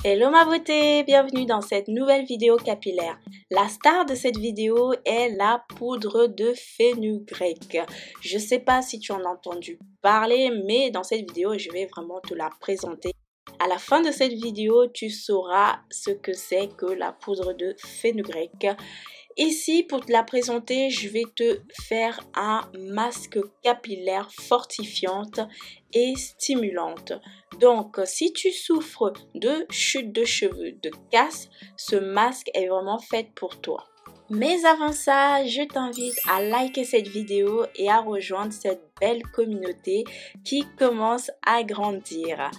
Hello ma beauté, bienvenue dans cette nouvelle vidéo capillaire. La star de cette vidéo est la poudre de fenugrec. Je sais pas si tu en as entendu parler, mais dans cette vidéo, je vais vraiment te la présenter. À la fin de cette vidéo, tu sauras ce que c'est que la poudre de fenugrec. Ici, pour te la présenter, je vais te faire un masque capillaire fortifiante et stimulante. Donc, si tu souffres de chute de cheveux, de casse, ce masque est vraiment fait pour toi. Mais avant ça, je t'invite à liker cette vidéo et à rejoindre cette belle communauté qui commence à grandir.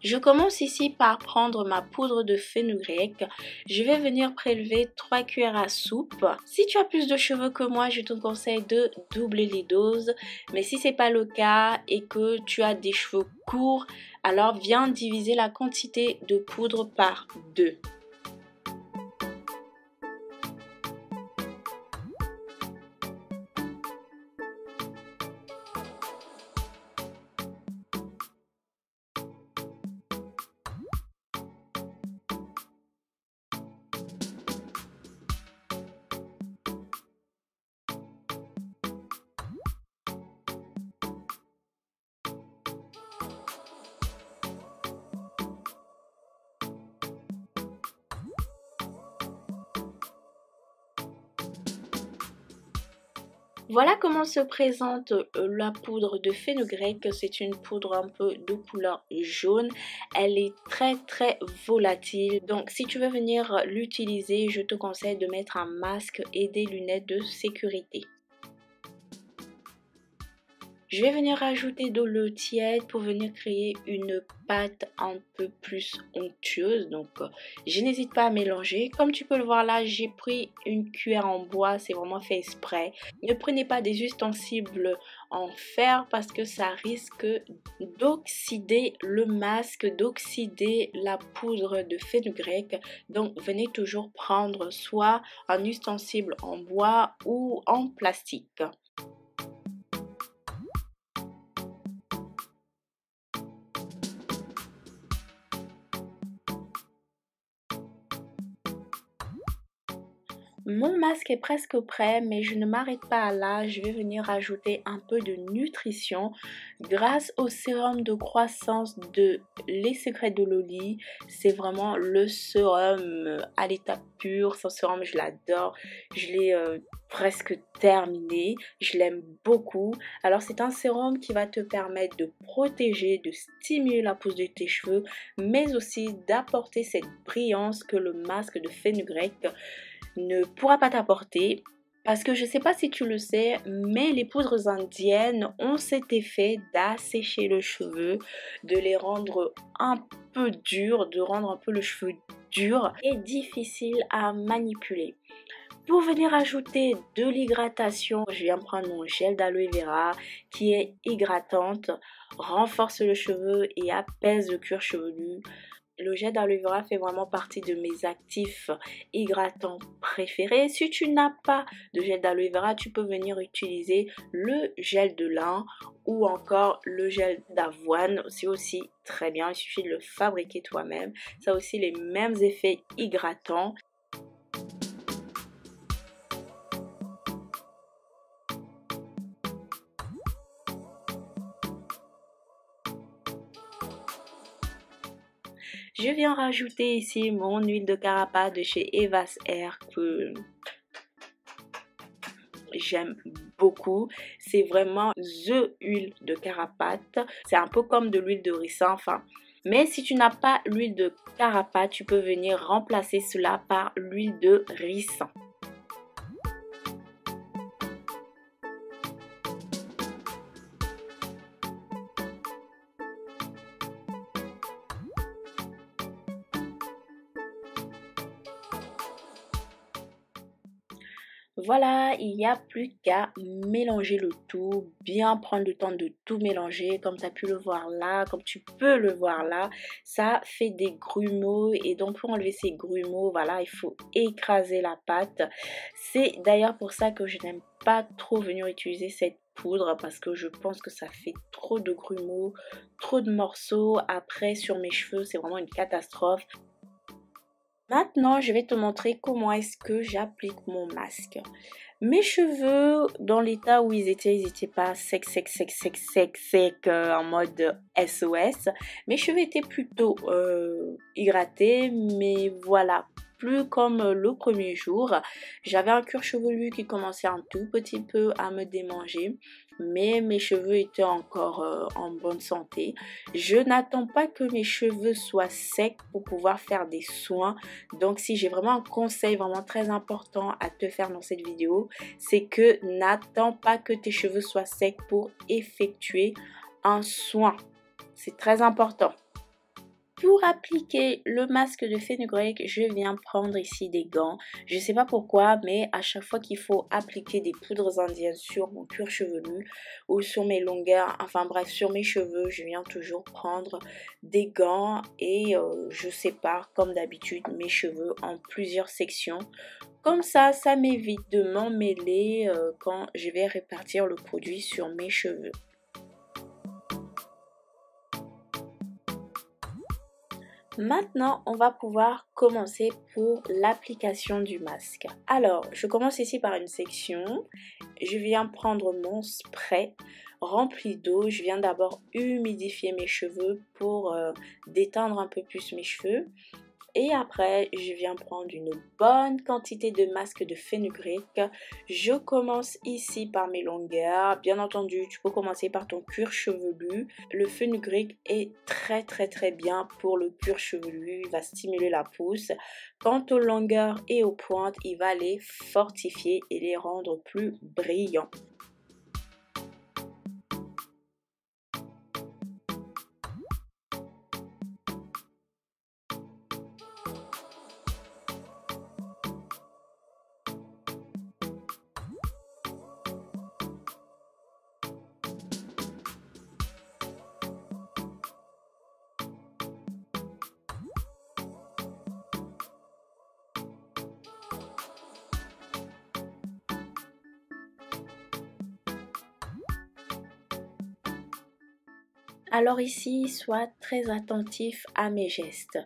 Je commence ici par prendre ma poudre de fenugrec. Je vais venir prélever 3 cuillères à soupe. Si tu as plus de cheveux que moi, je te conseille de doubler les doses. Mais si ce n'est pas le cas et que tu as des cheveux courts, alors viens diviser la quantité de poudre par 2. Voilà comment se présente la poudre de fenugrec. C'est une poudre un peu de couleur jaune. Elle est très volatile. Donc si tu veux venir l'utiliser, je te conseille de mettre un masque et des lunettes de sécurité. Je vais venir rajouter de l'eau tiède pour venir créer une pâte un peu plus onctueuse. Donc, je n'hésite pas à mélanger. Comme tu peux le voir là, j'ai pris une cuillère en bois. C'est vraiment fait exprès. Ne prenez pas des ustensiles en fer parce que ça risque d'oxyder le masque, d'oxyder la poudre de fenugrec. Donc, venez toujours prendre soit un ustensile en bois ou en plastique. Mon masque est presque prêt, mais je ne m'arrête pas là. Je vais venir rajouter un peu de nutrition grâce au sérum de croissance de Les Secrets de Loli. C'est vraiment le sérum à l'état pur. Ce sérum, je l'adore. Je l'ai presque terminé. Je l'aime beaucoup. Alors, c'est un sérum qui va te permettre de protéger, de stimuler la pousse de tes cheveux, mais aussi d'apporter cette brillance que le masque de fenugrec ne pourra pas t'apporter parce que je ne sais pas si tu le sais, mais les poudres indiennes ont cet effet d'assécher le cheveu, de les rendre un peu durs, de rendre un peu le cheveu dur et difficile à manipuler. Pour venir ajouter de l'hydratation, je viens prendre mon gel d'aloe vera qui est hydratante, renforce le cheveu et apaise le cuir chevelu. Le gel d'aloe vera fait vraiment partie de mes actifs hydratants préférés. Si tu n'as pas de gel d'aloe vera, tu peux venir utiliser le gel de lin ou encore le gel d'avoine. C'est aussi très bien, il suffit de le fabriquer toi-même. Ça a aussi les mêmes effets hydratants. Je viens rajouter ici mon huile de carapate de chez Eva's Hair que j'aime beaucoup. C'est vraiment the huile de carapate. C'est un peu comme de l'huile de ricin, enfin. Mais si tu n'as pas l'huile de carapate, tu peux venir remplacer cela par l'huile de ricin. Voilà, il n'y a plus qu'à mélanger le tout, bien prendre le temps de tout mélanger, comme tu as pu le voir là, comme tu peux le voir là, ça fait des grumeaux et donc pour enlever ces grumeaux, voilà, il faut écraser la pâte. C'est d'ailleurs pour ça que je n'aime pas trop venir utiliser cette poudre parce que je pense que ça fait trop de grumeaux, trop de morceaux. Après sur mes cheveux, c'est vraiment une catastrophe. Maintenant, je vais te montrer comment est-ce que j'applique mon masque. Mes cheveux, dans l'état où ils étaient pas secs, en mode SOS. Mes cheveux étaient plutôt hydratés, mais voilà, plus comme le premier jour. J'avais un cuir chevelu qui commençait un tout petit peu à me démanger, mais mes cheveux étaient encore en bonne santé. Je n'attends pas que mes cheveux soient secs pour pouvoir faire des soins. Donc si j'ai vraiment un conseil vraiment très important à te faire dans cette vidéo, c'est que n'attends pas que tes cheveux soient secs pour effectuer un soin. C'est très important. Pour appliquer le masque de fenugrec, je viens prendre ici des gants. Je ne sais pas pourquoi, mais à chaque fois qu'il faut appliquer des poudres indiennes sur mon cuir chevelu ou sur mes longueurs, enfin bref, sur mes cheveux, je viens toujours prendre des gants et je sépare comme d'habitude mes cheveux en plusieurs sections. Comme ça m'évite de m'emmêler quand je vais répartir le produit sur mes cheveux. Maintenant, on va pouvoir commencer pour l'application du masque. Alors, je commence ici par une section. Je viens prendre mon spray rempli d'eau. Je viens d'abord humidifier mes cheveux pour détendre un peu plus mes cheveux. Et après, je viens prendre une bonne quantité de masque de fenugrec. Je commence ici par mes longueurs. Bien entendu, tu peux commencer par ton cuir chevelu. Le fenugrec est très bien pour le cuir chevelu. Il va stimuler la pousse. Quant aux longueurs et aux pointes, il va les fortifier et les rendre plus brillants. Alors ici, sois très attentif à mes gestes.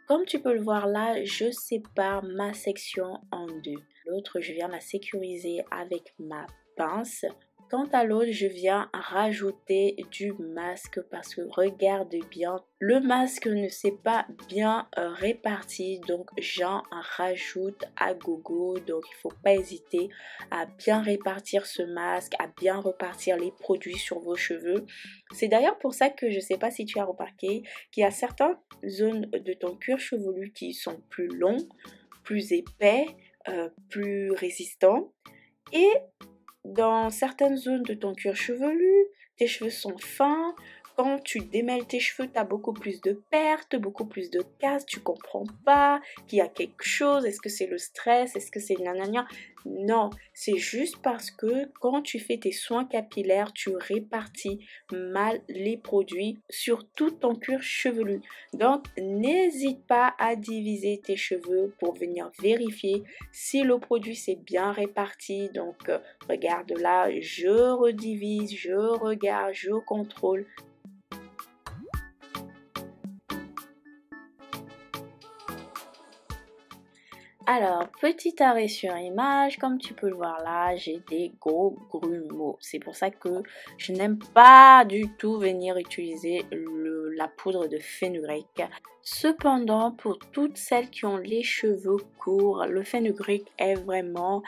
Comme tu peux le voir là, je sépare ma section en deux. L'autre, je viens la sécuriser avec ma pince. Quant à l'autre, je viens rajouter du masque parce que regarde bien, le masque ne s'est pas bien réparti, donc j'en rajoute à gogo. Donc il ne faut pas hésiter à bien répartir ce masque, à bien repartir les produits sur vos cheveux. C'est d'ailleurs pour ça que je ne sais pas si tu as remarqué qu'il y a certaines zones de ton cuir chevelu qui sont plus longs, plus épais, plus résistants. Et dans certaines zones de ton cuir chevelu, tes cheveux sont fins. Quand tu démêles tes cheveux, tu as beaucoup plus de pertes, beaucoup plus de casse. Tu comprends pas qu'il y a quelque chose. Est-ce que c'est le stress? Est-ce que c'est nanana? Non, c'est juste parce que quand tu fais tes soins capillaires, tu répartis mal les produits sur tout ton cuir chevelu. Donc, n'hésite pas à diviser tes cheveux pour venir vérifier si le produit s'est bien réparti. Donc, regarde là, je redivise, je regarde, je contrôle. Alors, petit arrêt sur image, comme tu peux le voir là, j'ai des gros grumeaux. C'est pour ça que je n'aime pas du tout venir utiliser la poudre de fenugrec. Cependant, pour toutes celles qui ont les cheveux courts, le fenugrec est vraiment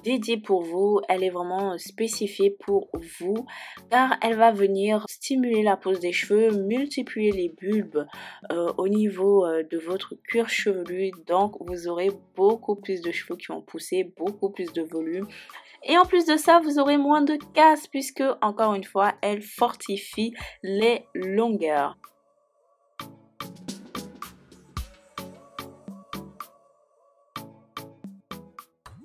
dédié pour vous. Elle est vraiment spécifiée pour vous car elle va venir stimuler la pousse des cheveux, multiplier les bulbes au niveau de votre cuir chevelu. Donc, vous aurez beaucoup plus de cheveux qui vont pousser, beaucoup plus de volume. Et en plus de ça, vous aurez moins de casse puisque, encore une fois, elle fortifie les longueurs.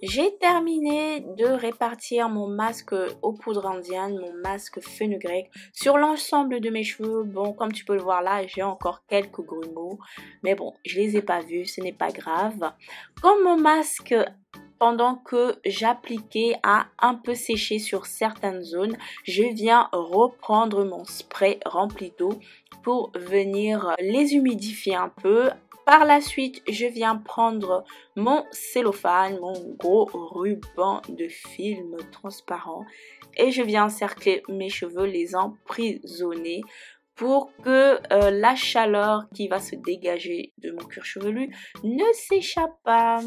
J'ai terminé de répartir mon masque aux poudres indiennes, mon masque fenugrec sur l'ensemble de mes cheveux. Bon, comme tu peux le voir là, j'ai encore quelques grumeaux. Mais bon, je les ai pas vus, ce n'est pas grave. Comme mon masque, pendant que j'appliquais, a un peu séché sur certaines zones, je viens reprendre mon spray rempli d'eau pour venir les humidifier un peu. Par la suite, je viens prendre mon cellophane, mon gros ruban de film transparent et je viens encercler mes cheveux, les emprisonner pour que la chaleur qui va se dégager de mon cuir chevelu ne s'échappe pas.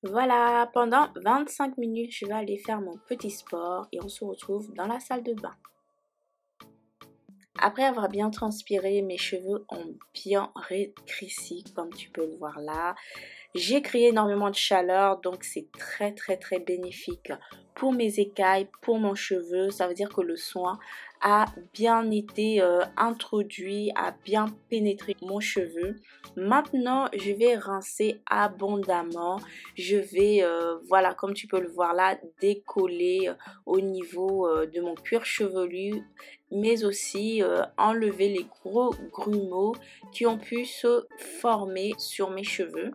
Voilà, pendant 25 minutes, je vais aller faire mon petit sport et on se retrouve dans la salle de bain. Après avoir bien transpiré, mes cheveux ont bien rétréci comme tu peux le voir là. J'ai créé énormément de chaleur, donc c'est très bénéfique pour mes écailles, pour mon cheveu. Ça veut dire que le soin a bien été introduit, a bien pénétré mon cheveu. Maintenant, je vais rincer abondamment. Je vais, voilà, comme tu peux le voir là, décoller au niveau de mon cuir chevelu, mais aussi enlever les gros grumeaux qui ont pu se former sur mes cheveux.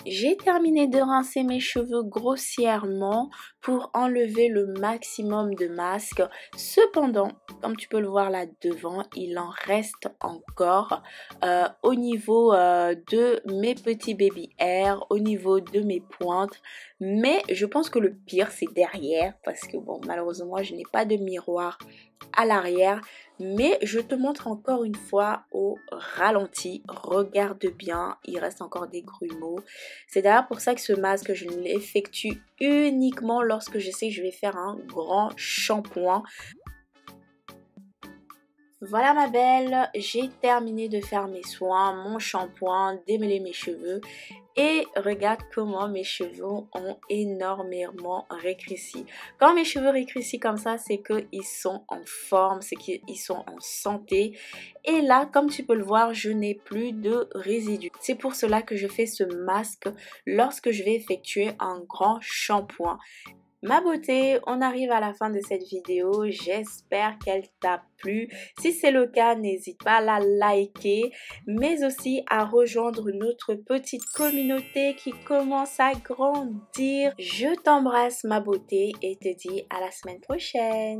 J'ai terminé de rincer mes cheveux grossièrement pour enlever le maximum de masque. Cependant, comme tu peux le voir là devant, il en reste encore au niveau de mes petits baby hairs, au niveau de mes pointes. Mais je pense que le pire c'est derrière parce que bon, malheureusement je n'ai pas de miroir à l'arrière. Mais je te montre encore une fois au ralenti. Regarde bien, il reste encore des grumeaux. C'est d'ailleurs pour ça que ce masque, je l'effectue uniquement lorsque je sais que je vais faire un grand shampoing. Voilà ma belle, j'ai terminé de faire mes soins, mon shampoing, démêler mes cheveux et regarde comment mes cheveux ont énormément rétréci. Quand mes cheveux rétrécissent comme ça, c'est qu'ils sont en forme, c'est qu'ils sont en santé. Et là, comme tu peux le voir, je n'ai plus de résidus. C'est pour cela que je fais ce masque lorsque je vais effectuer un grand shampoing. Ma beauté, on arrive à la fin de cette vidéo, j'espère qu'elle t'a plu. Si c'est le cas, n'hésite pas à la liker, mais aussi à rejoindre notre petite communauté qui commence à grandir. Je t'embrasse ma beauté et te dis à la semaine prochaine.